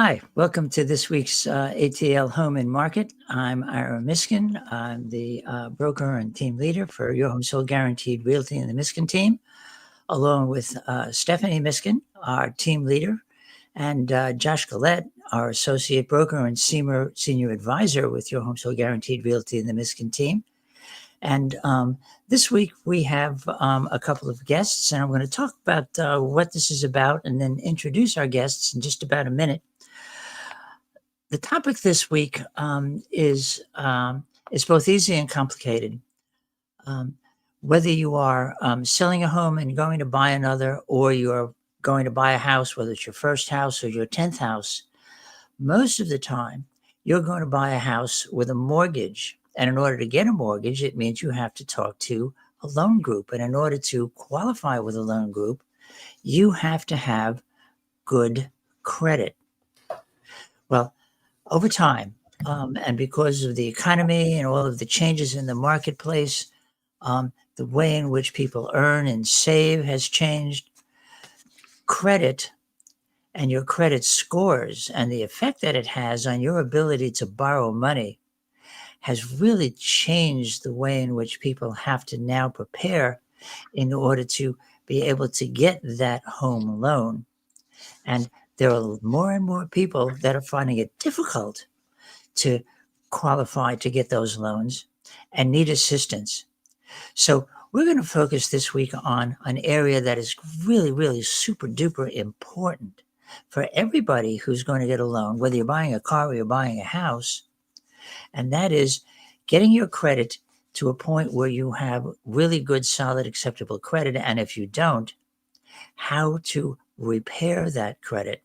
Hi, welcome to this week's ATL Home Market. I'm Ira Miskin. I'm the broker and team leader for Your Home Sold Guaranteed Realty in the Miskin Team, along with Stephanie Miskin, our team leader, and Josh Gillette, our associate broker and senior advisor with Your Home Sold Guaranteed Realty in the Miskin Team. And this week we have a couple of guests, and I'm going to talk about what this is about and then introduce our guests in just about a minute. The topic this week is both easy and complicated. Whether you are selling a home and going to buy another, or you're going to buy a house, whether it's your first house or your 10th house, most of the time you're going to buy a house with a mortgage. And in order to get a mortgage, it means you have to talk to a loan group. And in order to qualify with a loan group, you have to have good credit. Well, over time, and because of the economy and all of the changes in the marketplace, the way in which people earn and save has changed. Credit and your credit scores and the effect that it has on your ability to borrow money has really changed the way in which people have to now prepare in order to be able to get that home loan. And there are more and more people that are finding it difficult to qualify to get those loans and need assistance. So we're going to focus this week on an area that is really, really super duper important for everybody who's going to get a loan, whether you're buying a car or you're buying a house. And that is getting your credit to a point where you have really good, solid, acceptable credit. And if you don't, how to repair that credit.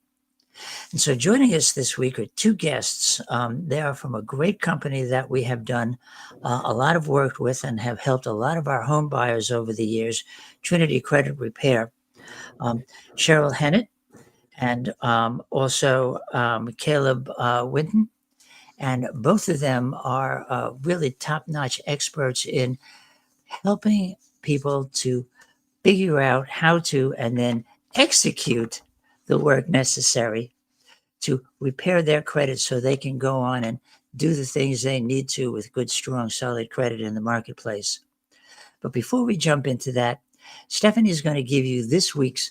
And so joining us this week are two guests. They are from a great company that we have done a lot of work with and have helped a lot of our home buyers over the years, Trinity Credit Repair. Cheryl Hennett and also Caleb Winton. And both of them are really top-notch experts in helping people to figure out how to and then execute the work necessary to repair their credit so they can go on and do the things they need to with good, strong, solid credit in the marketplace. But before we jump into that, Stephanie is going to give you this week's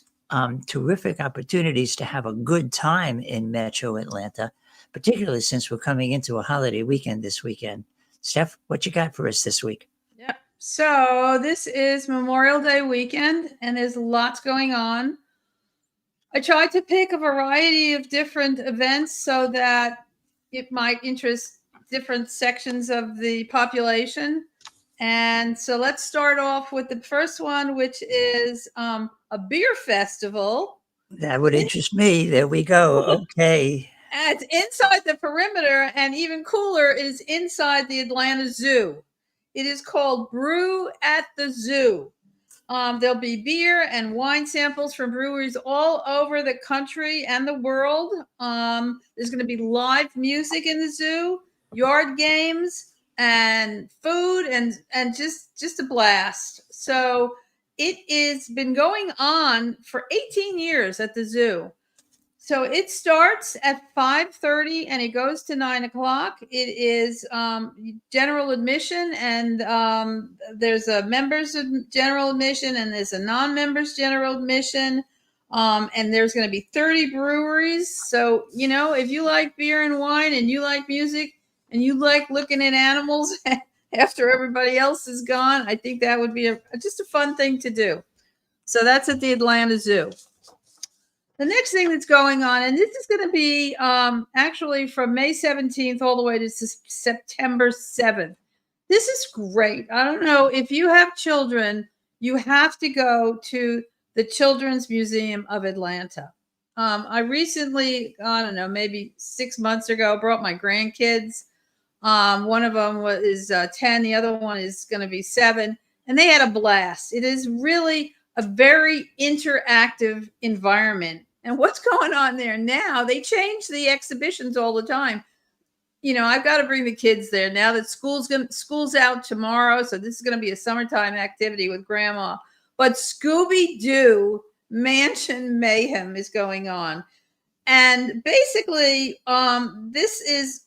terrific opportunities to have a good time in Metro Atlanta, particularly since we're coming into a holiday weekend this weekend. Steph, what you got for us this week? Yep. So this is Memorial Day weekend, and there's lots going on. I tried to pick a variety of different events so that it might interest different sections of the population. And so let's start off with the first one, which is a beer festival. That would interest me. There we go. Okay. And it's inside the perimeter, and even cooler, it is inside the Atlanta Zoo. It is called Brew at the Zoo. There'll be beer and wine samples from breweries all over the country and the world. There's going to be live music in the zoo, yard games, and food, and just a blast. So it has been going on for 18 years at the zoo. So it starts at 5:30 and it goes to 9 o'clock. It is general admission, and there's a members of general admission, and there's a non-members general admission. And there's going to be 30 breweries. So, you know, if you like beer and wine and you like music and you like looking at animals after everybody else is gone, I think that would be just a fun thing to do. So that's at the Atlanta Zoo. The next thing that's going on, and this is going to be actually from May 17th all the way to September 7th. This is great. I don't know, if you have children, you have to go to the Children's Museum of Atlanta. I recently, I don't know, maybe 6 months ago, brought my grandkids. One of them is 10. The other one is going to be 7. And they had a blast. It is really a very interactive environment. And what's going on there now, they change the exhibitions all the time. You know, I've got to bring the kids there now that school's out tomorrow. So this is going to be a summertime activity with grandma. But Scooby-Doo Mansion Mayhem is going on. And basically, the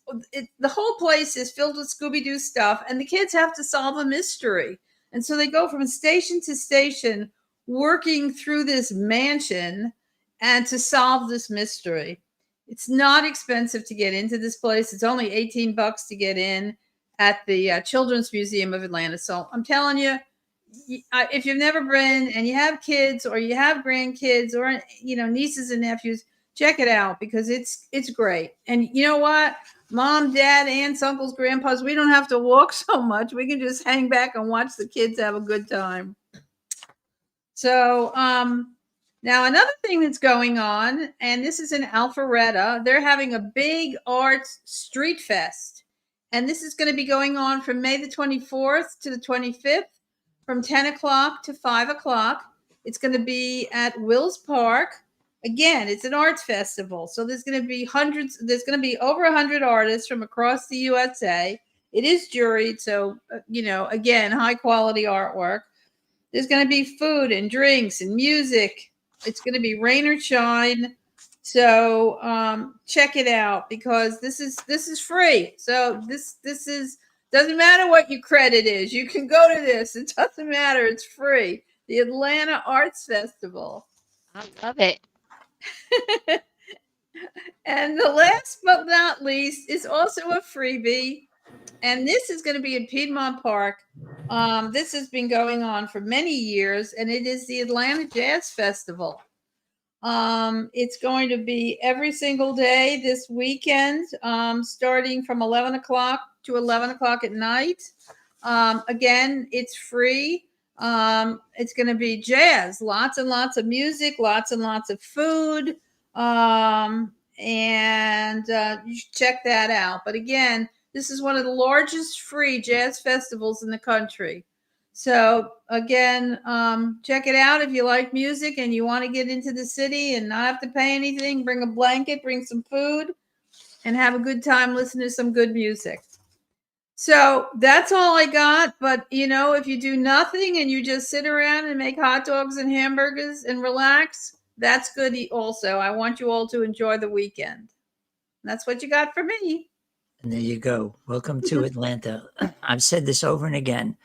whole place is filled with Scooby-Doo stuff, and the kids have to solve a mystery. And so they go from station to station working through this mansion and to solve this mystery. It's not expensive to get into this place. It's only $18 to get in at the Children's Museum of Atlanta. So I'm telling you, if you've never been and you have kids or you have grandkids or nieces and nephews, check it out because it's great. And you know what? Mom, dad, aunts, uncles, grandpas, we don't have to walk so much. We can just hang back and watch the kids have a good time. So, now another thing that's going on, and this is in Alpharetta, they're having a big arts street fest. And this is going to be going on from May the 24th to the 25th from 10 o'clock to 5 o'clock. It's going to be at Wills Park. Again, it's an arts festival. So there's going to be over 100 artists from across the USA. It is juried. So, again, high quality artwork. There's going to be food and drinks and music. It's going to be rain or shine. So check it out because this is free. So this is doesn't matter what your credit is. You can go to this. It doesn't matter. It's free. The Atlanta Arts Festival. I love it. And the last but not least is also a freebie. And this is going to be in Piedmont Park. This has been going on for many years, and it is the Atlanta Jazz Festival. It's going to be every single day this weekend, starting from 11 o'clock to 11 o'clock at night. Again, it's free. It's going to be jazz, lots and lots of music, lots and lots of food. And you should check that out. But again, this is one of the largest free jazz festivals in the country. So again, check it out if you like music and you want to get into the city and not have to pay anything. Bring a blanket, bring some food, and have a good time listening to some good music. So that's all I got. But if you do nothing and you just sit around and make hot dogs and hamburgers and relax, that's good also. I want you all to enjoy the weekend. That's what you got for me. And there you go. Welcome to Atlanta. I've said this over and again.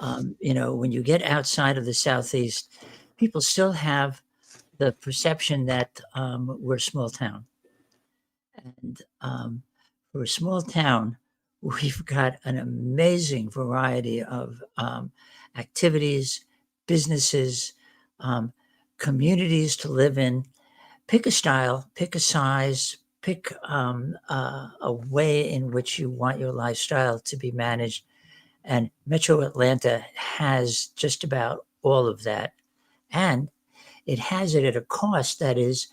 When you get outside of the Southeast, people still have the perception that we're a small town. And for a small town, we've got an amazing variety of activities, businesses, communities to live in. Pick a style, pick a size, pick a way in which you want your lifestyle to be managed. And Metro Atlanta has just about all of that. And it has it at a cost that is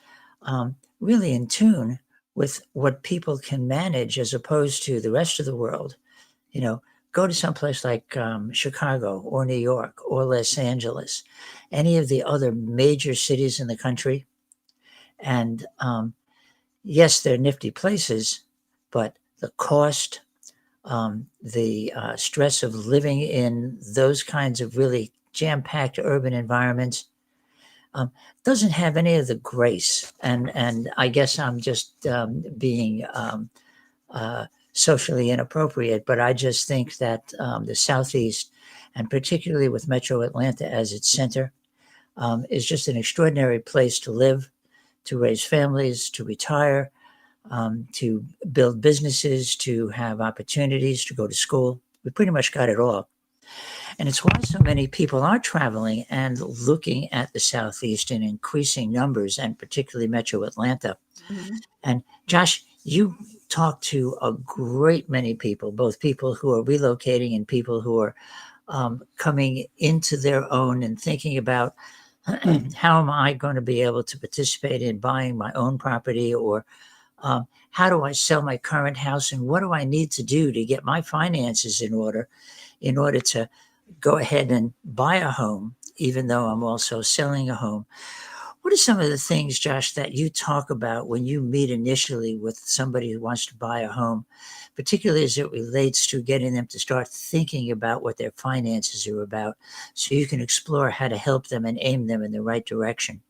really in tune with what people can manage as opposed to the rest of the world. Go to someplace like Chicago or New York or Los Angeles, any of the other major cities in the country. And yes, they're nifty places, but the cost, the stress of living in those kinds of really jam-packed urban environments doesn't have any of the grace. And I guess I'm just being socially inappropriate, but I just think that the Southeast, and particularly with Metro Atlanta as its center, is just an extraordinary place to live, to raise families, to retire, to build businesses, to have opportunities, to go to school. We pretty much got it all. And it's why so many people are traveling and looking at the Southeast in increasing numbers, and particularly Metro Atlanta. Mm-hmm. And Josh, you talk to a great many people, both people who are relocating and people who are coming into their own and thinking about how am I going to be able to participate in buying my own property, or how do I sell my current house, and what do I need to do to get my finances in order to go ahead and buy a home, even though I'm also selling a home. What are some of the things, Josh, that you talk about when you meet initially with somebody who wants to buy a home, particularly as it relates to getting them to start thinking about what their finances are about, so you can explore how to help them and aim them in the right direction?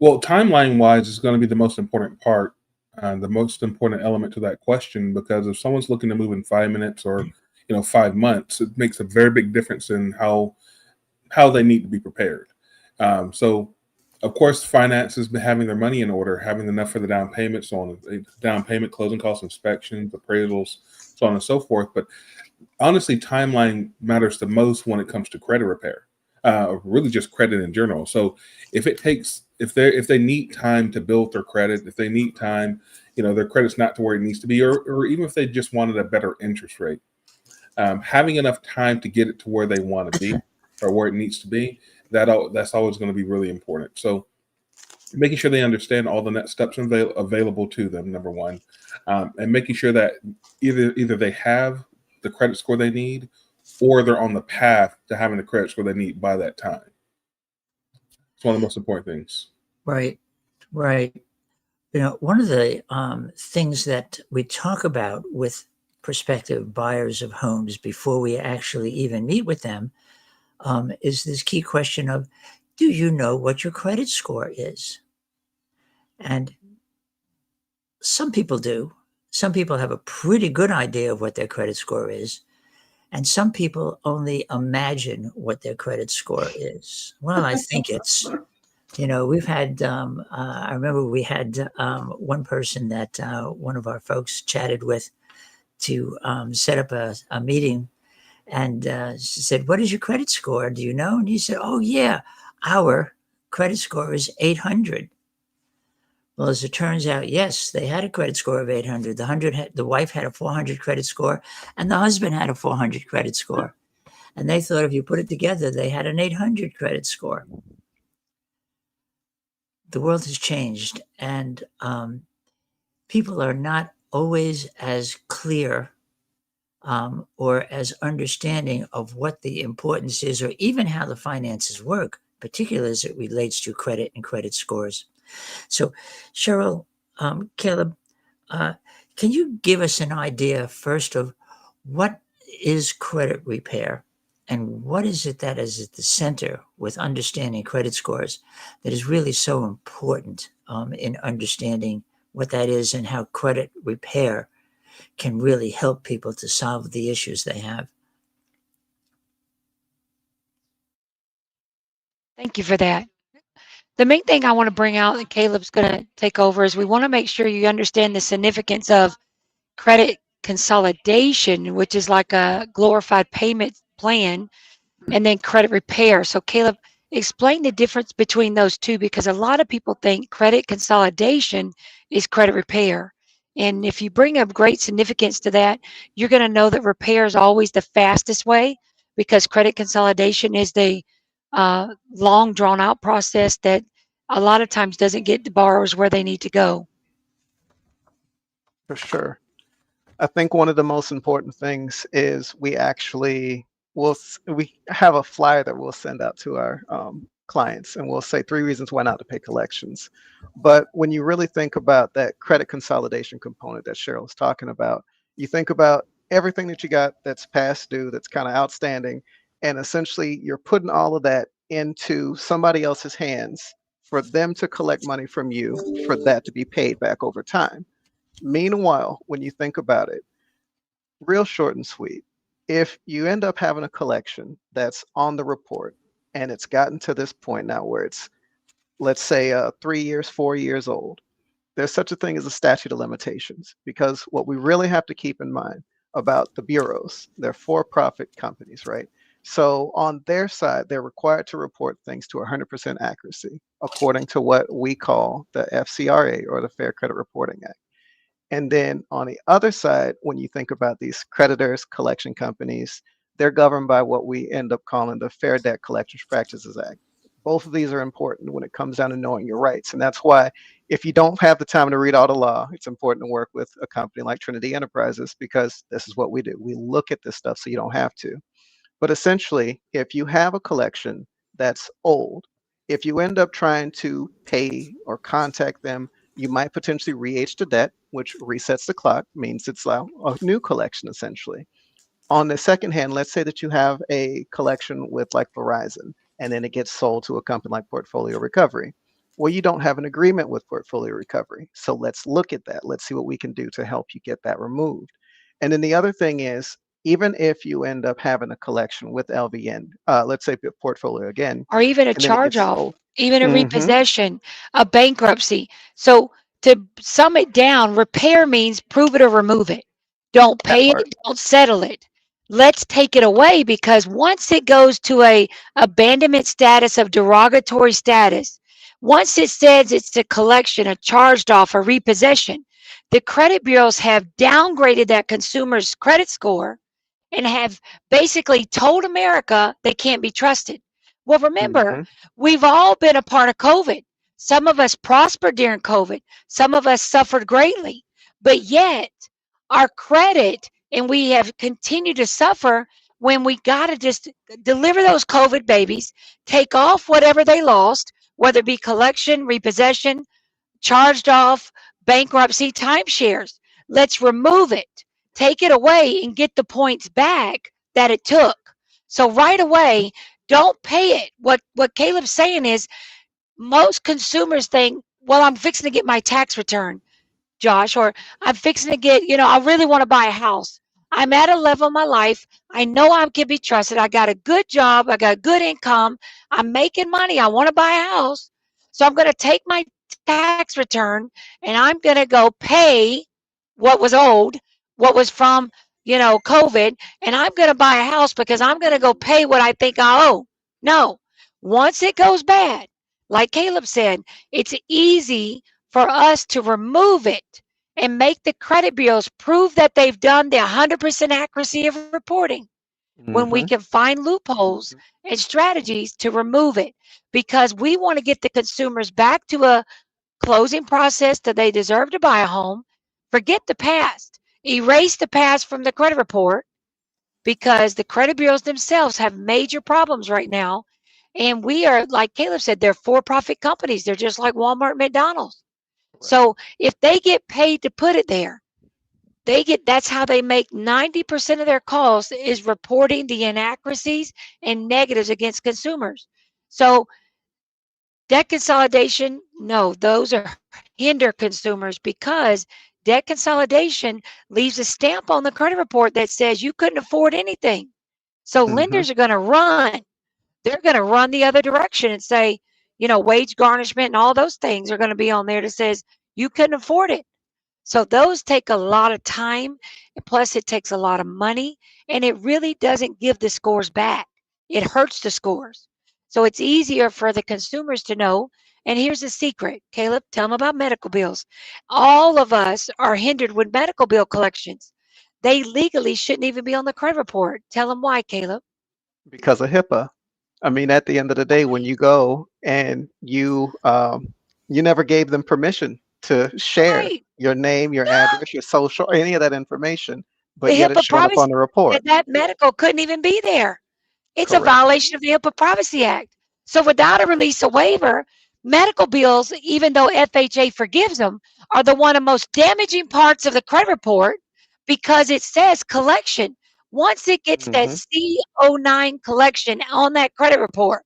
Well, timeline wise is going to be the most important part, the most important element to that question, because if someone's looking to move in 5 minutes or 5 months, it makes a very big difference in how they need to be prepared. So, of course, finances, having their money in order, having enough for the down payment, so on, down payment, closing costs, inspections, appraisals, so on and so forth. But honestly, timeline matters the most when it comes to credit repair, or really just credit in general. So if they need time to build their credit, if they need time, their credit's not to where it needs to be, or even if they just wanted a better interest rate, having enough time to get it to where they want to be or where it needs to be, that's always going to be really important. So making sure they understand all the next steps available to them, number one, and making sure that either they have the credit score they need, or they're on the path to having the credit score they need by that time. It's one of the most important things. Right, right. One of the things that we talk about with prospective buyers of homes before we actually even meet with them is this key question of, do you know what your credit score is? And some people do. Some people have a pretty good idea of what their credit score is. And some people only imagine what their credit score is. Well, I think it's, we've had, I remember we had one person that one of our folks chatted with to set up a meeting. And she said, "What is your credit score? Do you know?" And he said, "Oh, yeah, our credit score is 800." Well, as it turns out, yes, they had a credit score of 800. The wife had a 400 credit score, and the husband had a 400 credit score. And they thought if you put it together, they had an 800 credit score. The world has changed, and people are not always as clear or as understanding of what the importance is, or even how the finances work, particularly as it relates to credit and credit scores. So, Cheryl, Caleb, can you give us an idea first of what is credit repair, and what is it that is at the center with understanding credit scores that is really so important in understanding what that is and how credit repair can really help people to solve the issues they have? Thank you for that. The main thing I want to bring out, and Caleb's going to take over, is we want to make sure you understand the significance of credit consolidation, which is like a glorified payment plan, and then credit repair. So, Caleb, explain the difference between those two, because a lot of people think credit consolidation is credit repair. And if you bring up great significance to that, you're going to know that repair is always the fastest way, because credit consolidation is the long drawn out process that a lot of times doesn't get the borrowers where they need to go. For sure. I think one of the most important things is we have a flyer that we'll send out to our clients, and we'll say 3 reasons why not to pay collections. But when you really think about that credit consolidation component that Cheryl was talking about, you think about everything that you got that's past due, that's kind of outstanding, and essentially you're putting all of that into somebody else's hands for them to collect money from you for that to be paid back over time. Meanwhile, when you think about it, real short and sweet, if you end up having a collection that's on the report and it's gotten to this point now where it's, let's say, 3 years, 4 years old, there's such a thing as a statute of limitations, because what we really have to keep in mind about the bureaus, they're for-profit companies, right? So on their side, they're required to report things to 100% accuracy, according to what we call the FCRA, or the Fair Credit Reporting Act. And then on the other side, when you think about these creditors, collection companies, they're governed by what we end up calling the Fair Debt Collections Practices Act. Both of these are important when it comes down to knowing your rights. And that's why, if you don't have the time to read all the law, it's important to work with a company like Trinity Enterprises, because this is what we do. We look at this stuff so you don't have to. But essentially, if you have a collection that's old, if you end up trying to pay or contact them, you might potentially re-age the debt, which resets the clock, means it's a new collection essentially. On the second hand, let's say that you have a collection with like Verizon, and then it gets sold to a company like Portfolio Recovery. Well, you don't have an agreement with portfolio recovery. So let's look at that. Let's see what we can do to help you get that removed. And then the other thing is, even if you end up having a collection with LVN, let's say portfolio again, or even a and then it charge gets off, sold. even a Hmm. repossession, a bankruptcy. So to sum it down, repair means prove it or remove it. Don't That pay part. it, don't settle it. Let's take it away, because once it goes to a abandonment status of derogatory status, once it says it's a collection, a charged off, a repossession, the credit bureaus have downgraded that consumer's credit score and have basically told America they can't be trusted. Well, remember, Hmm. we've all been a part of COVID. Some of us prospered during COVID, some of us suffered greatly, but yet our credit, and we have continued to suffer when we got to just deliver those COVID babies, take off whatever they lost, whether it be collection, repossession, charged off, bankruptcy, timeshares. Let's remove it, take it away, and get the points back that it took. So right away, don't pay it. What Caleb's saying is most consumers think, well, I'm fixing to get my tax return, Josh, or I'm fixing to get, I really want to buy a house. I'm at a level in my life. I know I can be trusted. I got a good job. I got good income. I'm making money. I want to buy a house. So I'm going to take my tax return and I'm going to go pay what was owed, what was from, COVID, and I'm going to buy a house because I'm going to go pay what I think I owe. No, once it goes bad, like Caleb said, it's easy for us to remove it and make the credit bureaus prove that they've done the 100% accuracy of reporting when we Hmm. can find loopholes and strategies to remove it, because we want to get the consumers back to a closing process that they deserve to buy a home. Forget the past, erase the past from the credit report, because the credit bureaus themselves have major problems right now. And we are, like Caleb said, they're for-profit companies. They're just like Walmart, McDonald's. Right. So if they get paid to put it there, that's how they make 90% of their calls, is reporting the inaccuracies and negatives against consumers. So debt consolidation, no, those are hinder consumers, because debt consolidation leaves a stamp on the credit report that says you couldn't afford anything. So Hmm. lenders are going to run. They're going to run the other direction and say, wage garnishment and all those things are going to be on there that says you couldn't afford it. So those take a lot of time, and plus it takes a lot of money, and it really doesn't give the scores back. It hurts the scores. So it's easier for the consumers to know. And here's a secret, Caleb, tell them about medical bills. All of us are hindered with medical bill collections. They legally shouldn't even be on the credit report. Tell them why, Caleb. Because of HIPAA. I mean, at the end of the day, when you go and you never gave them permission to share Right. your name, your No. address, your social, any of that information, The but yet it's HIPAA showing up privacy on the report. that medical couldn't even be there. It's a Correct. violation of the HIPAA Privacy Act. So without a release of waiver, medical bills, even though FHA forgives them, are the one of most damaging parts of the credit report, because it says collection. Once it gets that Hmm. C09 collection on that credit report,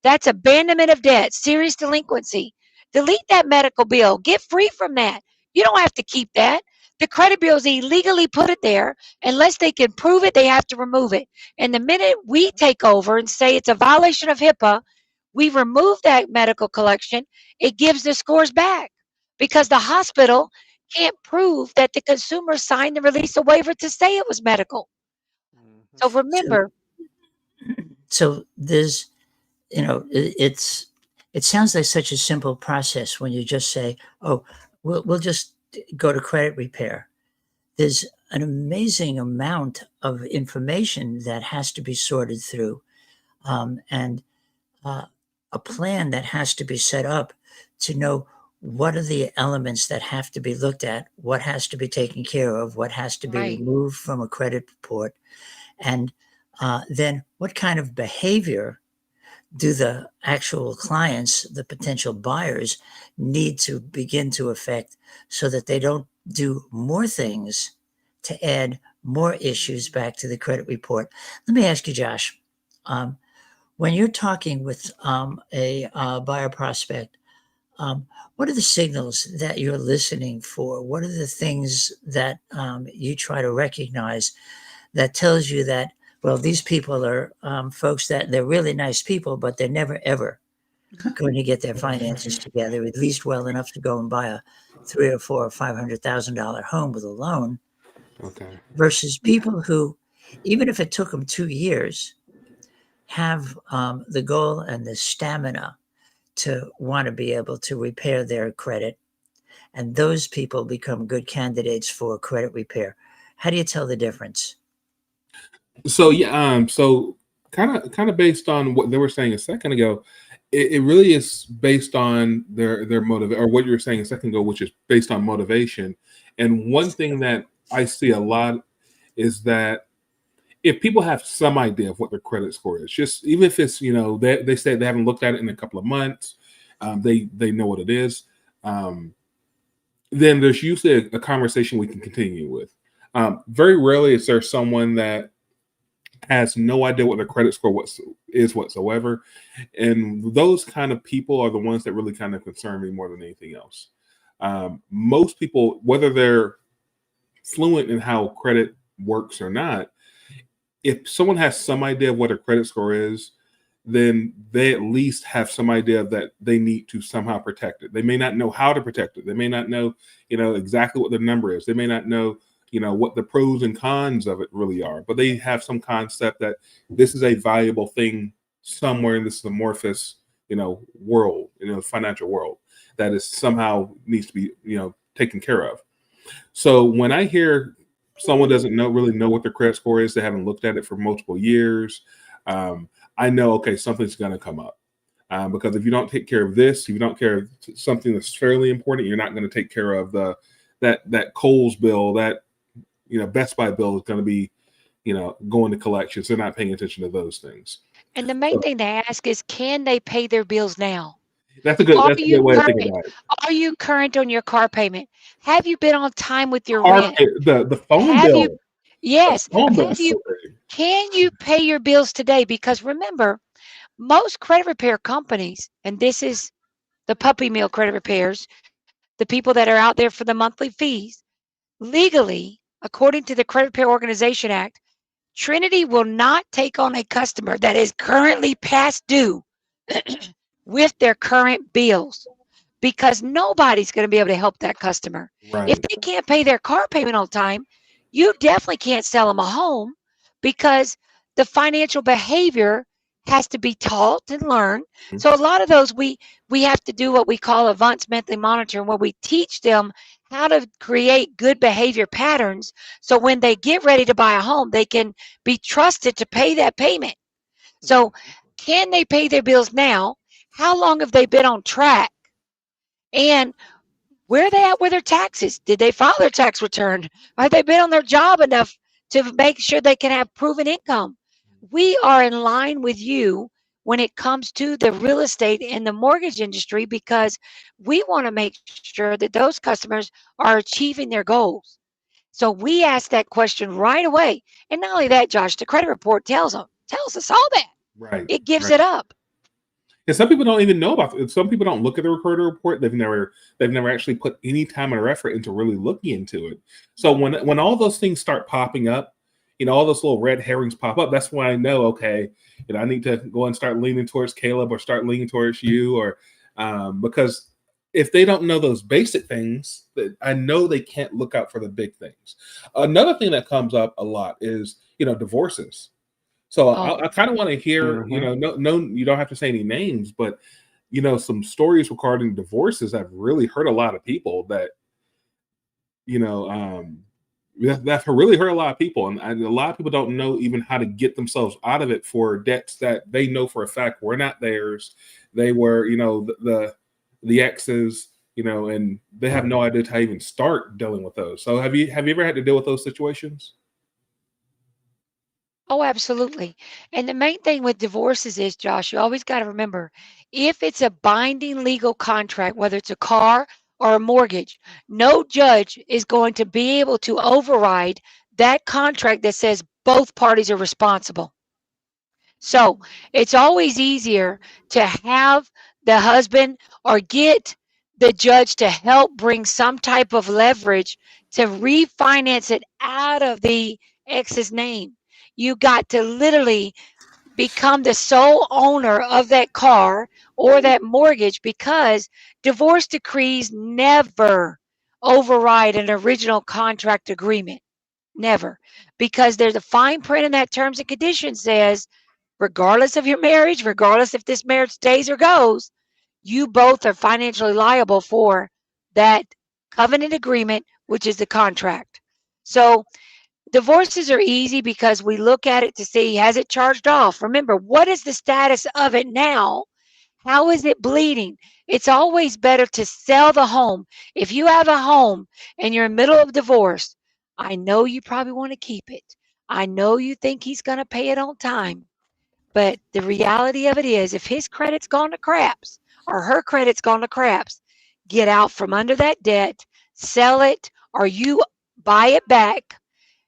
that's abandonment of debt, serious delinquency. Delete that medical bill. Get free from that. You don't have to keep that. The credit bureaus illegally put it there. Unless they can prove it, they have to remove it. And the minute we take over and say it's a violation of HIPAA, we remove that medical collection, it gives the scores back, because the hospital can't prove that the consumer signed the release of waiver to say it was medical. Hmm. So So, remember, so there's, it sounds like such a simple process when you just say, oh, we'll just go to credit repair. There's an amazing amount of information that has to be sorted through, and uh, a plan that has to be set up to know what are the elements that have to be looked at, what has to be taken care of, what has to be right, removed from a credit report, and then what kind of behavior do the actual clients, the potential buyers, need to begin to affect so that they don't do more things to add more issues back to the credit report. Let me ask you, Josh, when you're talking with a buyer prospect, What are the signals that you're listening for? What are the things that you try to recognize that tells you that, well, these people are folks that they're really nice people, but they're never ever going to get their finances together, at least well enough to go and buy a $300,000 or $400,000 or $500,000 home with a loan, Okay. versus people who, even if it took them 2 years, have the goal and the stamina to want to be able to repair their credit, and those people become good candidates for credit repair. How do you tell the difference? So yeah, so kind of based on what they were saying a second ago, it really is based on their motive, or what you were saying a second ago, which is based on motivation. And one thing that I see a lot is that if people have some idea of what their credit score is, just even if it's, they say they haven't looked at it in a couple of months, they know what it is, then there's usually a conversation we can continue with. Very rarely is there someone that has no idea what their credit score is whatsoever. And those kind of people are the ones that really kind of concern me more than anything else. Most people, whether they're fluent in how credit works or not, if someone has some idea of what a credit score is, then they at least have some idea that they need to somehow protect it. They may not know how to protect it. They may not know, exactly what the number is. They may not know, what the pros and cons of it really are, but they have some concept that this is a valuable thing somewhere in this amorphous, world, financial world, that is somehow needs to be, taken care of. So when I hear someone doesn't really know what their credit score is, they haven't looked at it for multiple years, I know, okay, something's going to come up. Because if you don't take care of this, if you don't care of something that's fairly important, you're not going to take care of that Kohl's bill, that Best Buy bill is going to be, going to collections. They're not paying attention to those things. And the main thing they ask is, can they pay their bills now? That's a good way to think about it. Are you current on your car payment? Have you been on time with your Car rent? the phone Have bill. you? Yes. The phone bill Have is you? so crazy. Can you pay your bills today? Because remember, most credit repair companies, and this is the puppy mill credit repairs, the people that are out there for the monthly fees, legally, according to the Credit Repair Organization Act, Trinity will not take on a customer that is currently past due with their current bills, because nobody's going to be able to help that customer. Right. If they can't pay their car payment on time, you definitely can't sell them a home, because the financial behavior has to be taught and learned. Mhm. So a lot of those, we have to do what we call advanced monthly monitoring, where we teach them how to create good behavior patterns, so when they get ready to buy a home, they can be trusted to pay that payment. So can they pay their bills now? How long have they been on track? And where are they at with their taxes? Did they file their tax return? Have they been on their job enough to make sure they can have proven income? We are in line with you when it comes to the real estate and the mortgage industry, because we want to make sure that those customers are achieving their goals. So we ask that question right away. And not only that, Josh, the credit report tells us all that. Right. It gives Right. it up. And some people don't even know about it. Some people don't look at the credit report. They've never actually put any time or effort into really looking into it. So when all those things start popping up, all those little red herrings pop up, that's when I know, okay, I need to go and start leaning towards Caleb, or start leaning towards you, or because if they don't know those basic things, I know they can't look out for the big things. Another thing that comes up a lot is, divorces. So I kind of want to hear, no, you don't have to say any names, but some stories regarding divorces have really hurt a lot of people. That that really hurt a lot of people, and a lot of people don't know even how to get themselves out of it for debts that they know for a fact were not theirs. They were, the exes, and they have no idea how to even start dealing with those. So have you ever had to deal with those situations? Oh, absolutely. And the main thing with divorces is, Josh, you always got to remember, if it's a binding legal contract, whether it's a car or a mortgage, no judge is going to be able to override that contract that says both parties are responsible. So it's always easier to have the husband or get the judge to help bring some type of leverage to refinance it out of the ex's name. You got to literally become the sole owner of that car or that mortgage, because divorce decrees never override an original contract agreement. Never. Because there's a fine print in that terms and conditions says, regardless of your marriage, regardless if this marriage stays or goes, you both are financially liable for that covenant agreement, which is the contract. So divorces are easy because we look at it to see, has it charged off? Remember, what is the status of it now? How is it bleeding? It's always better to sell the home. If you have a home and you're in the middle of divorce, I know you probably want to keep it. I know you think he's going to pay it on time. But the reality of it is, if his credit's gone to craps or her credit's gone to craps, get out from under that debt, sell it, or you buy it back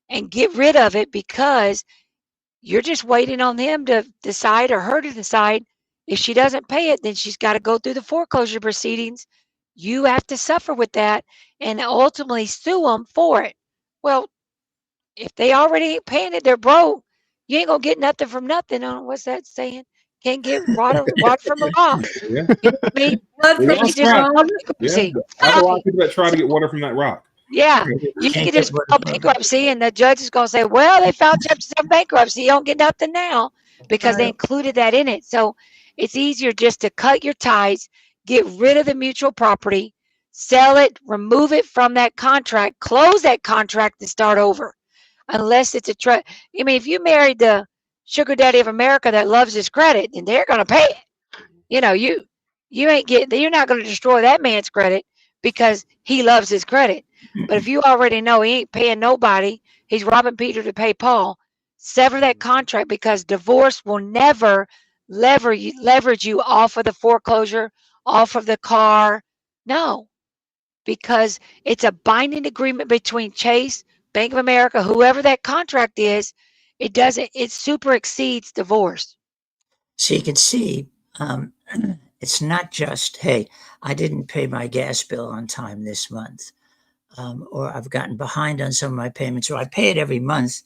and get rid of it, because you're just waiting on them to decide, or her to decide. If she doesn't pay it, then she's got to go through the foreclosure proceedings. You have to suffer with that and ultimately sue them for it. Well, if they already ain't paying it, they're broke. You ain't gonna get nothing from nothing. What's that saying? Can't get water from a rock. Yeah. You know what I mean? Blood Yeah. from You the can just stone. file Yeah. bankruptcy. I have a lot Right. of people that try to get water from that rock. Yeah, you Can't can get just water file from a rock. bankruptcy, and the judge is going to say, well, they filed Chapter 7 bankruptcy. You don't get nothing now, because they Right. included that in it. So it's easier just to cut your ties, get rid of the mutual property, sell it, remove it from that contract, close that contract, and start over. Unless it's a trust. I mean, if you married the sugar daddy of America that loves his credit, then they're going to pay it. You know, you ain't getting, you're not going to destroy that man's credit because he loves his credit. But if you already know he ain't paying nobody, he's robbing Peter to pay Paul, sever that contract, because divorce will never leverage you off of the foreclosure, off of the car. No, because it's a binding agreement between Chase, Bank of America, whoever that contract is. It super exceeds divorce. So you can see, it's not just, hey, I didn't pay my gas bill on time this month, or I've gotten behind on some of my payments, or I pay it every month,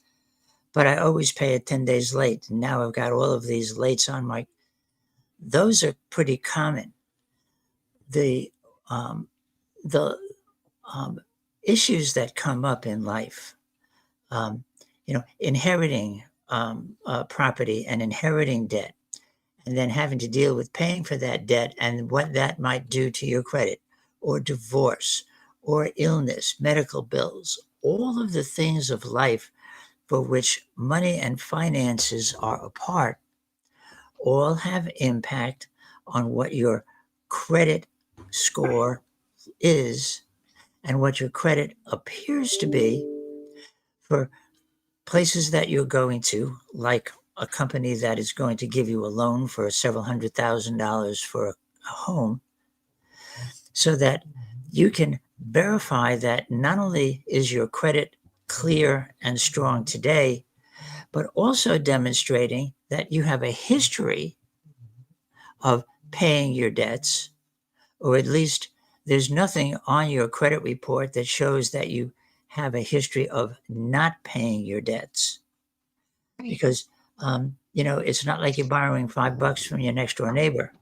but I always pay it 10 days late. And now I've got all of these lates on my, those are pretty common. The, um, the issues that come up in life, inheriting property and inheriting debt, and then having to deal with paying for that debt and what that might do to your credit, or divorce, or illness, medical bills, all of the things of life for which money and finances are a part, all have impact on what your credit score is and what your credit appears to be for places that you're going to, like a company that is going to give you a loan for several $100,000 for a home, so that you can verify that not only is your credit clear and strong today, but also demonstrating that you have a history of paying your debts, or at least there's nothing on your credit report that shows that you have a history of not paying your debts. Because it's not like you're borrowing $5 from your next door neighbor.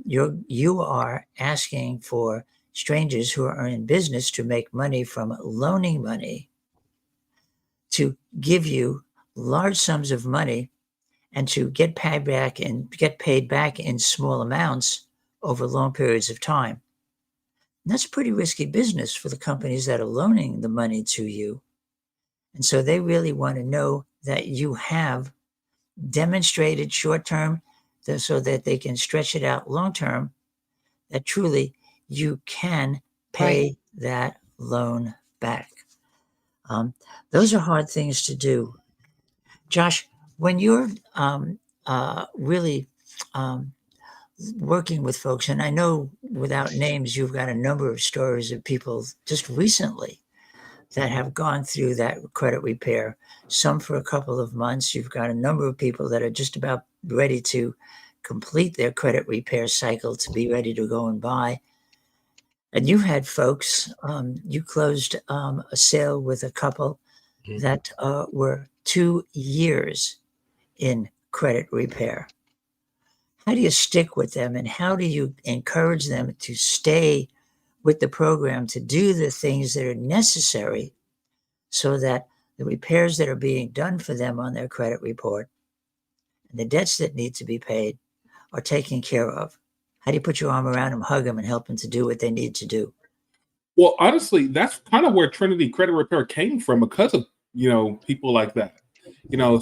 You are asking for strangers who are in business to make money from loaning money to give you large sums of money, and to get paid back in small amounts over long periods of time. And that's pretty risky business for the companies that are loaning the money to you. And so they really want to know that you have demonstrated short term, so that they can stretch it out long term, that truly you can pay that loan back. Those are hard things to do. Josh, when you're really working with folks, and I know without names, you've got a number of stories of people just recently that have gone through that credit repair, some for a couple of months. You've got a number of people that are just about ready to complete their credit repair cycle to be ready to go and buy. And you had folks, you closed a sale with a couple Mhm. that were 2 years in credit repair. How do you stick with them, and how do you encourage them to stay with the program to do the things that are necessary so that the repairs that are being done for them on their credit report and the debts that need to be paid are taken care of? How do you put your arm around them, hug them, and help them to do what they need to do? Well, honestly, that's kind of where Trinity Credit Repair came from because of, people like that.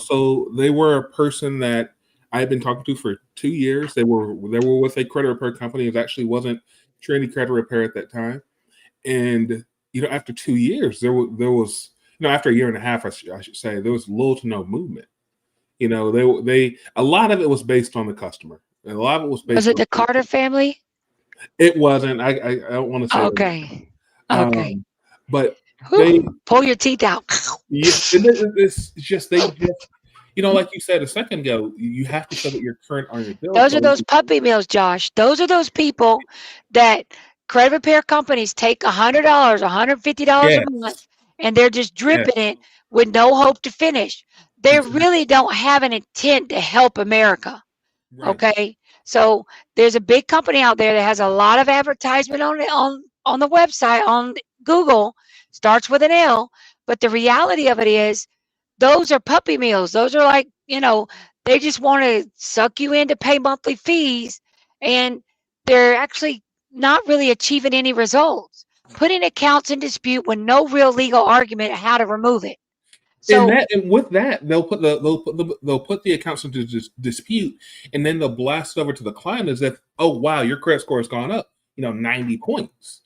So they were a person that I had been talking to for 2 years. They were with a credit repair company. It actually wasn't Trinity Credit Repair at that time. And after 2 years, there was after a year and a half, I should say, there was little to no movement. They a lot of it was based on the customer. And a lot of it was Was based it on the Carter family? it wasn't. I don't want to say it was. Okay. Okay. But they Whew. Pull your teeth out. yeah, it's just they just like you said a second ago, you have to show that you're current on your bills. Those are those puppy mills, Josh. Those are those people that credit repair companies take $100, $150 a month, Yes, and they're just yes, dripping it with no hope to finish. They exactly. really don't have an intent to help America. Right. Okay. So there's a big company out there that has a lot of advertisement on the website, on Google, starts with an L. But the reality of it is those are puppy mills. Those are like, they just want to suck you in to pay monthly fees, and they're actually not really achieving any results. Putting accounts in dispute with no real legal argument how to remove it. So And with that, they'll put the accounts into dispute, and then they'll blast over to the client as if, oh wow, your credit score has gone up, 90 points.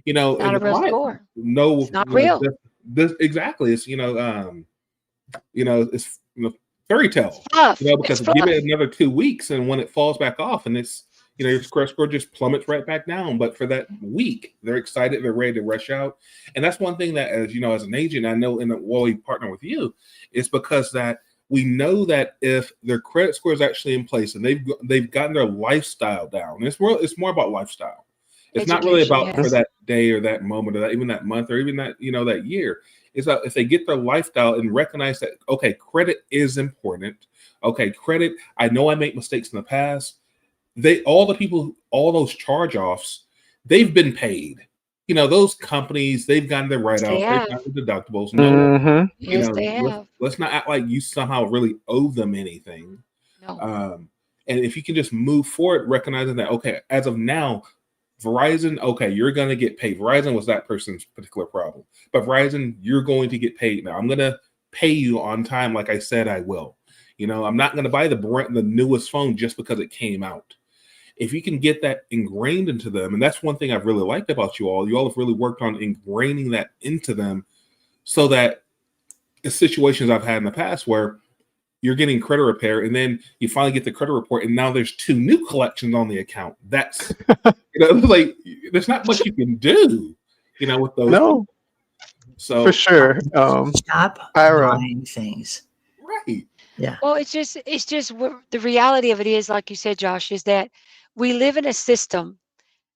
it's not And a the real client score. no, It's not real. this exactly. It's it's fairy tale. Fluff. Because It's give fluff. it another 2 weeks, and when it falls back off, and it's your credit score just plummets right back down. But for that week, they're excited, they're ready to rush out, and that's one thing that, as an agent, I know, while we partner with you, is because that we know that if their credit score is actually in place and they've gotten their lifestyle down, and it's more about lifestyle. It's not really Education, about for yes. that day or that moment or that even that month or even that that year. It's that if they get their lifestyle and recognize that, okay, credit is important. Okay, credit. I know I make mistakes in the past. All those charge offs, they've been paid. Those companies, they've gotten their write Yes, they offs, they've have. gotten the deductibles. No, Mm-hmm. Yes, they let's, have. let's not act like you somehow really owe them anything. No. And if you can just move forward, recognizing that, okay, as of now, Verizon, okay, you're going to get paid. Verizon was that person's particular problem. But Verizon, you're going to get paid now. I'm going to pay you on time like I said I will. I'm not going to buy the newest phone just because it came out. If you can get that ingrained into them, and that's one thing I've really liked about you all have really worked on ingraining that into them so that the situations I've had in the past where you're getting credit repair, and then you finally get the credit report, and now there's 2 new collections on the account. That's like there's not much you can do, with those. No, So for sure. Stop Ira. buying things. right, Yeah. Well, the reality of it is, like you said, Josh, is that we live in a system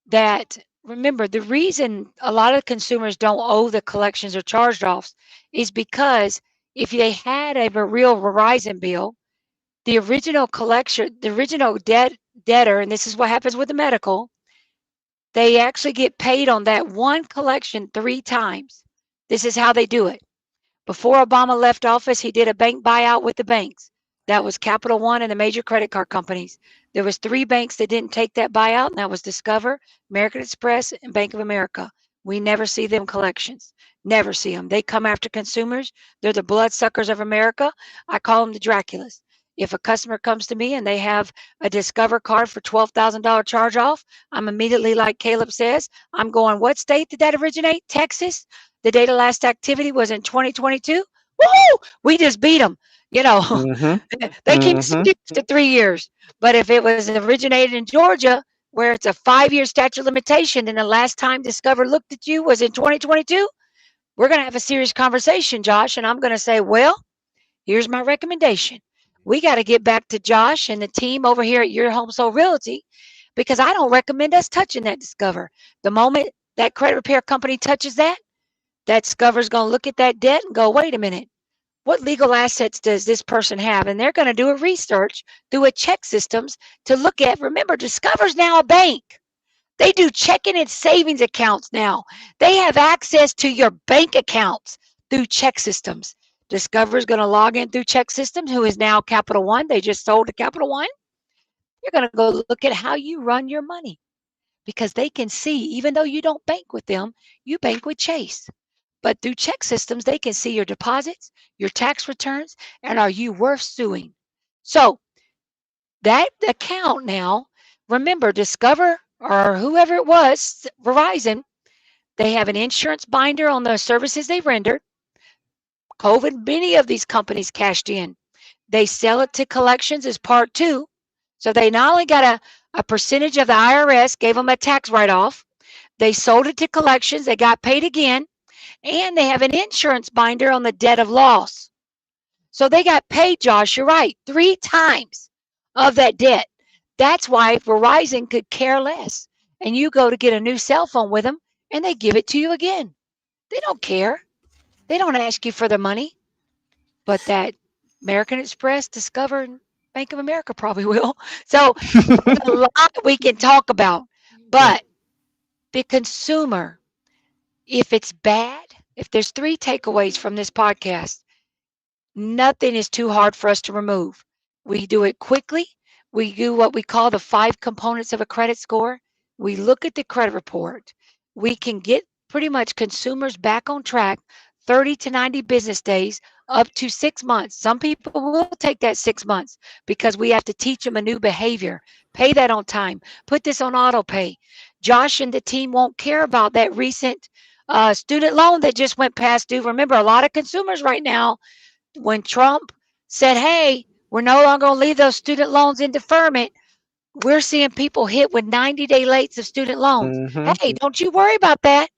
that, remember, the reason a lot of consumers don't owe the collections or charged offs is because if they had a real Verizon bill, the original collection, the original debtor, and this is what happens with the medical, they actually get paid on that one collection 3 times. This is how they do it. Before Obama left office, he did a bank buyout with the banks. That was Capital One and the major credit card companies. There was 3 banks that didn't take that buyout, and that was Discover, American Express, and Bank of America. We never see them collections. Never see them. They come after consumers. They're the bloodsuckers of America. I call them the Draculas. If a customer comes to me and they have a Discover card for $12,000 charge off, I'm immediately, like Caleb says, I'm going, what state did that originate? Texas? The date of last activity was in 2022. Woohoo! We just beat them. Mm-hmm. They keep Mm-hmm. to 3 years. But if it was originated in Georgia, where it's a 5-year statute of limitation, and the last time Discover looked at you was in 2022, we're going to have a serious conversation, Josh. And I'm going to say, well, here's my recommendation. We got to get back to Josh and the team over here at Your Home Sold Realty, because I don't recommend us touching that Discover. The moment that credit repair company touches that, that Discover's going to look at that debt and go, wait a minute, what legal assets does this person have? And they're going to do a research through a check systems to look at. Remember, Discover's now a bank. They do checking and savings accounts now. They have access to your bank accounts through check systems. Discover's going to log in through check systems, who is now Capital One. They just sold to Capital One. You're going to go look at how you run your money because they can see, even though you don't bank with them, you bank with Chase. But through check systems, they can see your deposits, your tax returns, and are you worth suing? So that account now, remember, Discover or whoever it was, Verizon, they have an insurance binder on the services they rendered. COVID, many of these companies cashed in. They sell it to collections as part two. So they not only got a percentage of the IRS, gave them a tax write-off, they sold it to collections, they got paid again, and they have an insurance binder on the debt of loss. So they got paid, Josh, you're right, 3 times of that debt. That's why Verizon could care less. And you go to get a new cell phone with them, and they give it to you again. They don't care. They don't ask you for the money. But that American Express, Discover, and Bank of America probably will. So there's a lot we can talk about. But the consumer, if it's bad, if there's 3 takeaways from this podcast, nothing is too hard for us to remove. We do it quickly. We do what we call the 5 components of a credit score. We look at the credit report. We can get pretty much consumers back on track 30 to 90 business days, up to 6 months. Some people will take that 6 months because we have to teach them a new behavior. Pay that on time. Put this on auto pay. Josh and the team won't care about that recent student loan that just went past due. Remember, a lot of consumers right now, when Trump said, hey, we're no longer going to leave those student loans in deferment, we're seeing people hit with 90-day lates of student loans. Hey, don't you worry about that,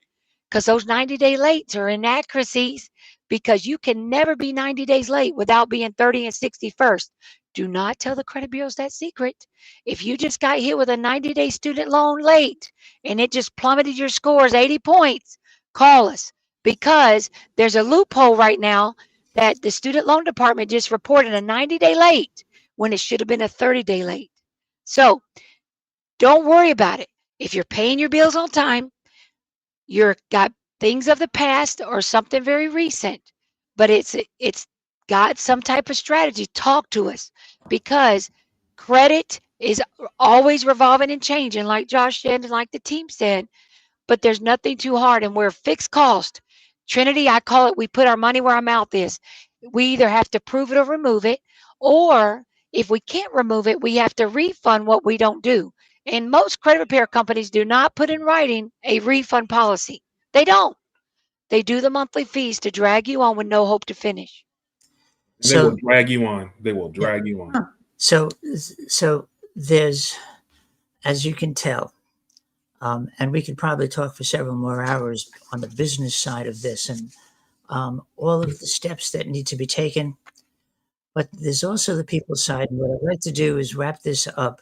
because those 90-day lates are inaccuracies, because you can never be 90 days late without being 30 and 61st. Do not tell the credit bureaus that secret. If you just got hit with a 90-day student loan late and it just plummeted your scores 80 points, call us, because there's a loophole right now that the student loan department just reported a 90-day late when it should have been a 30-day late. So don't worry about it. If you're paying your bills on time, you're got things of the past or something very recent, but it's got some type of strategy, talk to us, because credit is always revolving and changing, like Josh said and like the team said, but there's nothing too hard, and we're fixed cost. Trinity, I call it, we put our money where our mouth is. We either have to prove it or remove it, or if we can't remove it, we have to refund what we don't do. And most credit repair companies do not put in writing a refund policy. They don't. They do the monthly fees to drag you on with no hope to finish. They will drag you on. They will drag you on. So there's, as you can tell, and we could probably talk for several more hours on the business side of this and all of the steps that need to be taken. But there's also the people side. And what I'd like to do is wrap this up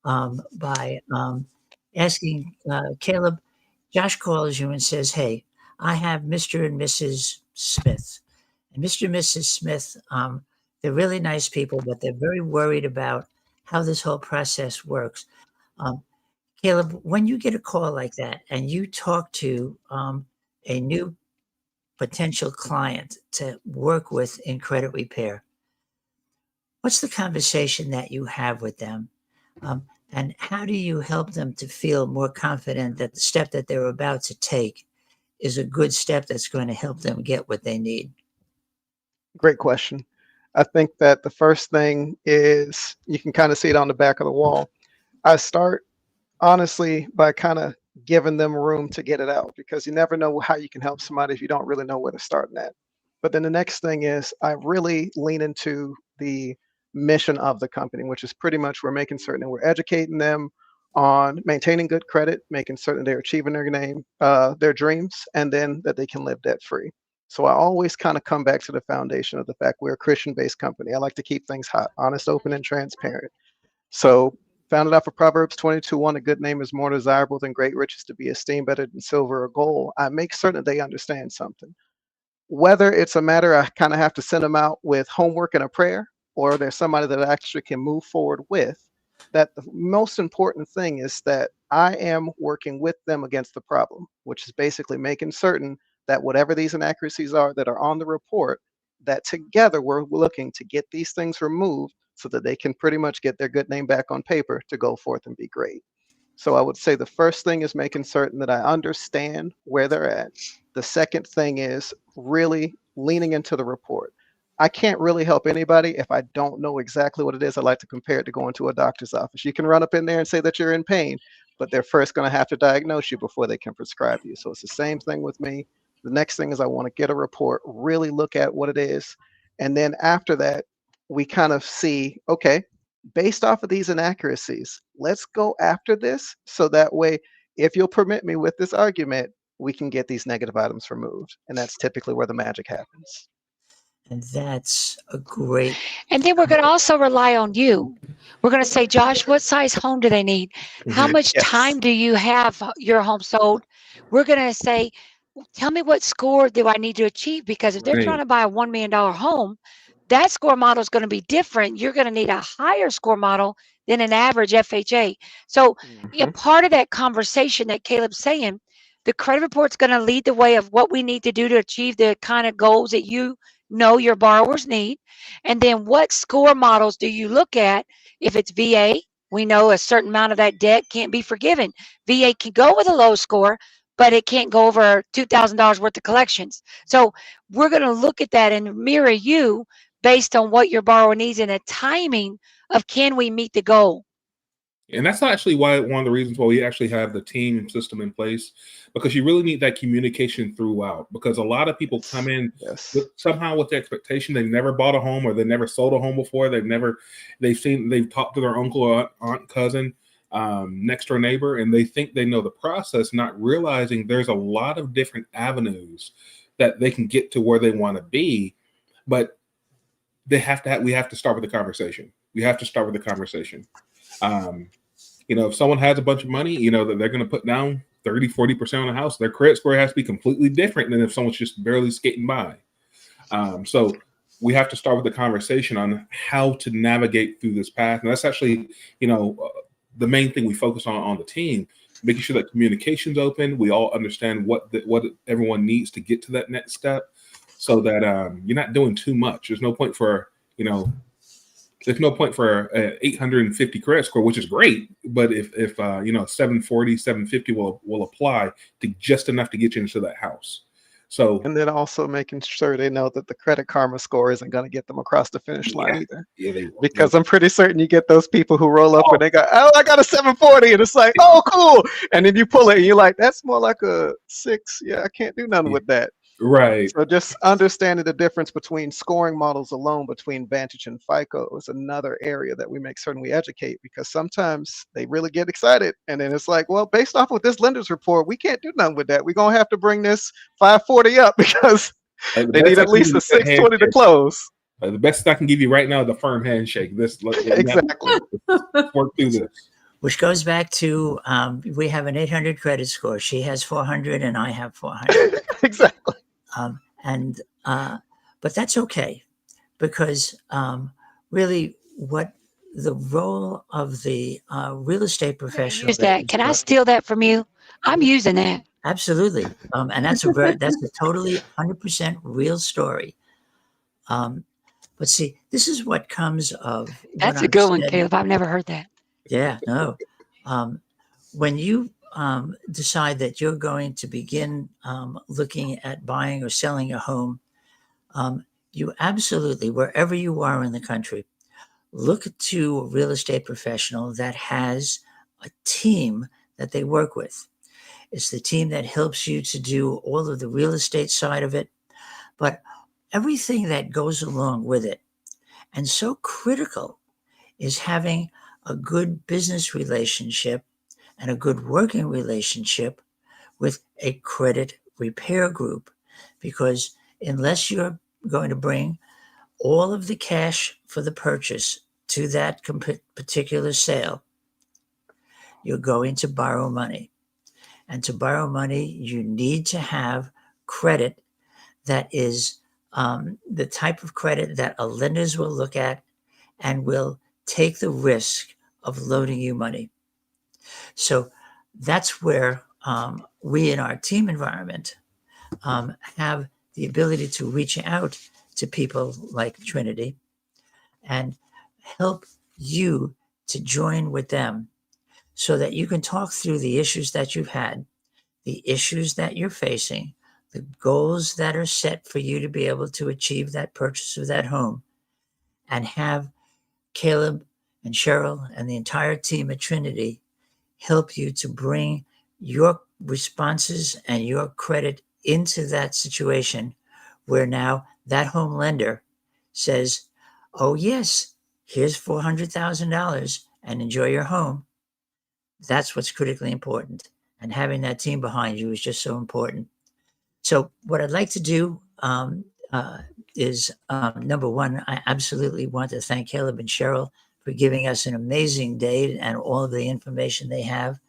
by asking Caleb. Josh calls you and says, hey, I have Mr. and Mrs. Smith. And Mr. and Mrs. Smith, they're really nice people, but they're very worried about how this whole process works. Caleb, when you get a call like that and you talk to a new potential client to work with in credit repair, what's the conversation that you have with them? And how do you help them to feel more confident that the step that they're about to take is a good step that's going to help them get what they need? Great question. I think that the first thing is, you can kind of see it on the back of the wall. I start honestly by kind of giving them room to get it out, because you never know how you can help somebody if you don't really know where to start at. But then the next thing is, I really lean into the mission of the company, which is pretty much we're making certain that we're educating them on maintaining good credit, making certain they're achieving their dreams, and then that they can live debt free. So I always kind of come back to the foundation of the fact we're a Christian-based company. I like to keep things hot, honest, open, and transparent. So Founded off of Proverbs 22:1, a good name is more desirable than great riches, to be esteemed better than silver or gold. I make certain that they understand something. Whether it's a matter I kind of have to send them out with homework and a prayer, or there's somebody that I actually can move forward with, that the most important thing is that I am working with them against the problem, which is basically making certain that whatever these inaccuracies are that are on the report, that together we're looking to get these things removed so that they can pretty much get their good name back on paper to go forth and be great. So I would say the first thing is making certain that I understand where they're at. The second thing is really leaning into the report. I can't really help anybody if I don't know exactly what it is. I like to compare it to going to a doctor's office. You can run up in there and say that you're in pain, but they're first going to have to diagnose you before they can prescribe you. So it's the same thing with me. The next thing is I want to get a report, really look at what it is. And then after that, we kind of see, okay, based off of these inaccuracies, let's go after this so that way, if you'll permit me with this argument, we can get these negative items removed. And that's typically where the magic happens. And that's a great. And then we're going to also rely on you. We're going to say, Josh, what size home do they need? How much Yes. time do you have your home sold? We're going to say, tell me what score do I need to achieve? Because if they're Right. trying to buy a $1 million home, that score model is going to be different. You're going to need a higher score model than an average FHA. So a Mhm. part of that conversation that Caleb's saying, the credit report's going to lead the way of what we need to do to achieve the kind of goals that you know your borrowers need. And then what score models do you look at? If it's VA, we know a certain amount of that debt can't be forgiven. VA can go with a low score, but it can't go over $2,000 worth of collections. So we're going to look at that and mirror you based on what your borrower needs and the timing of can we meet the goal. And that's actually why one of the reasons why we actually have the team system in place, because you really need that communication throughout. Because a lot of people come in Yes. somehow with the expectation they've never bought a home or they never sold a home before. They've talked to their uncle or aunt, cousin, next door neighbor, and they think they know the process, not realizing there's a lot of different avenues that they can get to where they want to be. But we have to start with the conversation. We have to start with the conversation. If someone has a bunch of money, that they're going to put down 30-40% on a house, their credit score has to be completely different than if someone's just barely skating by. So we have to start with the conversation on how to navigate through this path. And that's actually, the main thing we focus on the team, making sure that communication's open. We all understand what everyone needs to get to that next step so that you're not doing too much. There's no point for, there's no point for an 850 credit score, which is great. But if 740, 750 will apply to just enough to get you into that house. So, and then also making sure they know that the Credit Karma score isn't going to get them across the finish line either. Yeah, because I'm pretty certain you get those people who roll up and they go, oh, I got a 740. And it's like, oh, cool. And then you pull it and you're like, that's more like a 6. Yeah, I can't do nothing with that. Right. So just understanding the difference between scoring models alone between Vantage and FICO is another area that we make certain we educate, because sometimes they really get excited. And then it's like, well, based off of this lender's report, we can't do nothing with that. We're going to have to bring this 540 up because they need at least a 620 to close. The best I can give you right now is the firm handshake. Exactly. Let's work through this. Which goes back to we have an 800 credit score. She has 400 and I have 400. Exactly. But that's okay, because really what the role of the real estate professional. Use that. Can I steal that from you? I'm using that. Absolutely. And that's a totally 100% real story. But see, this is what comes of. That's a good one, Caleb. I've never heard that. Yeah, no. When you decide that you're going to begin looking at buying or selling a home, you absolutely, wherever you are in the country, look to a real estate professional that has a team that they work with. It's the team that helps you to do all of the real estate side of it, but everything that goes along with it. And so critical is having a good business relationship and a good working relationship with a credit repair group, because unless you're going to bring all of the cash for the purchase to that particular sale, you're going to borrow money. And to borrow money, you need to have credit that is the type of credit that lenders will look at and will take the risk of loaning you money. So that's where we in our team environment have the ability to reach out to people like Trinity and help you to join with them so that you can talk through the issues that you've had, the issues that you're facing, the goals that are set for you to be able to achieve that purchase of that home, and have Caleb and Cheryl and the entire team at Trinity help you to bring your responses and your credit into that situation where now that home lender says, oh, yes, here's $400,000 and enjoy your home. That's what's critically important. And having that team behind you is just so important. So what I'd like to do is number one, I absolutely want to thank Caleb and Cheryl for giving us an amazing day and all of the information they have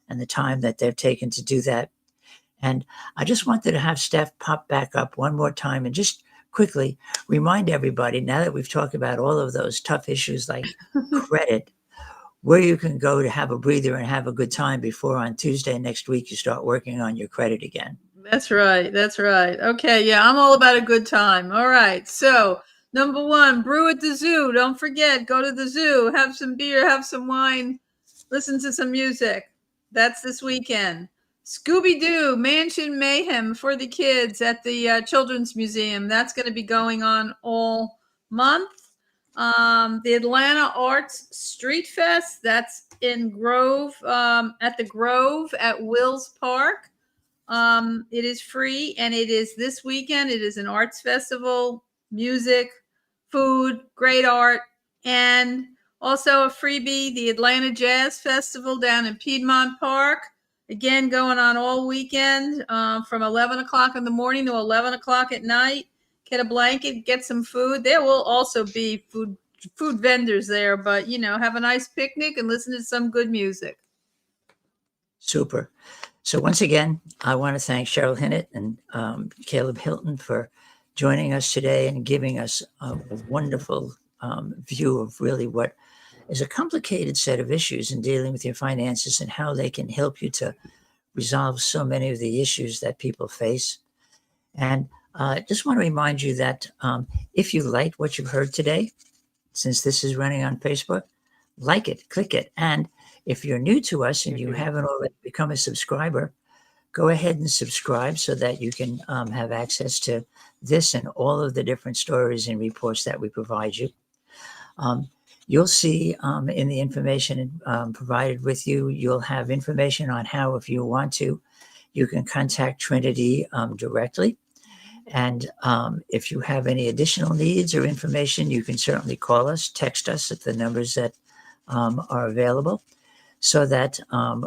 and the time that they've taken to do that. And I just wanted to have Steph pop back up one more time and just quickly remind everybody, now that we've talked about all of those tough issues like credit, where you can go to have a breather and have a good time before on Tuesday next week you start working on your credit again. That's right. That's right. Okay. Yeah, I'm all about a good time. All right. So, number one, brew at the zoo. Don't forget, go to the zoo, have some beer, have some wine, listen to some music. That's this weekend. Scooby-Doo Mansion Mayhem for the kids at the Children's Museum. That's going to be going on all month. The Atlanta Arts Street Fest. That's in Grove, at the Grove at Wills Park. It is free and it is this weekend. It is an arts festival, music, food, great art, and also a freebie, the Atlanta Jazz Festival down in Piedmont Park. Again, going on all weekend from 11 o'clock in the morning to 11 o'clock at night. Get a blanket, get some food. There will also be food vendors there, but, have a nice picnic and listen to some good music. Super. So once again, I want to thank Cheryl Hinnett and Caleb Hylton for joining us today and giving us a wonderful view of really what is a complicated set of issues in dealing with your finances and how they can help you to resolve so many of the issues that people face. And I just want to remind you that if you liked what you've heard today, since this is running on Facebook, like it, click it. And if you're new to us and you haven't already become a subscriber, go ahead and subscribe so that you can have access to this and all of the different stories and reports that we provide you. You'll see in the information provided with you, you'll have information on how, if you want to, you can contact Trinity directly. And if you have any additional needs or information, you can certainly call us, text us at the numbers that are available, so that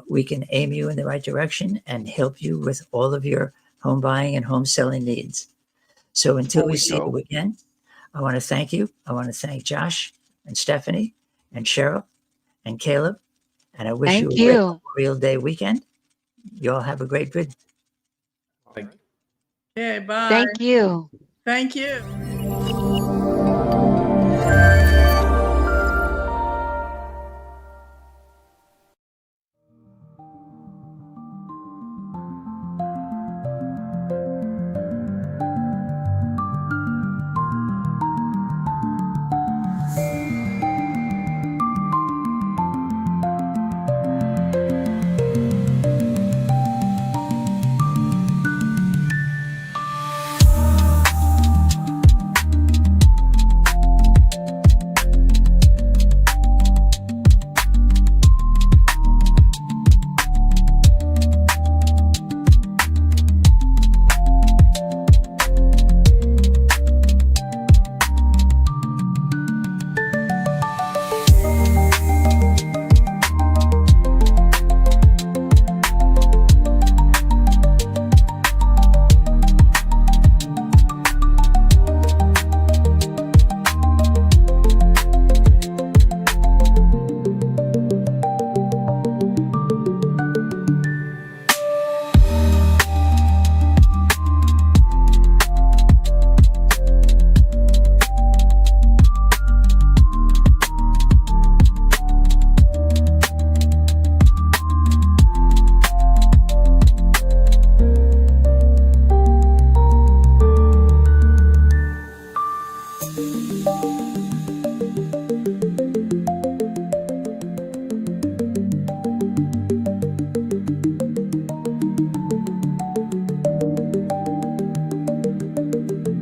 we can aim you in the right direction and help you with all of your home buying and home selling needs. So until we see you again, I want to thank you. I want to thank Josh and Stephanie and Cheryl and Caleb. And I wish you a great Memorial Day weekend. You all have a great good. Thank you. Okay, bye. Thank you. Thank you.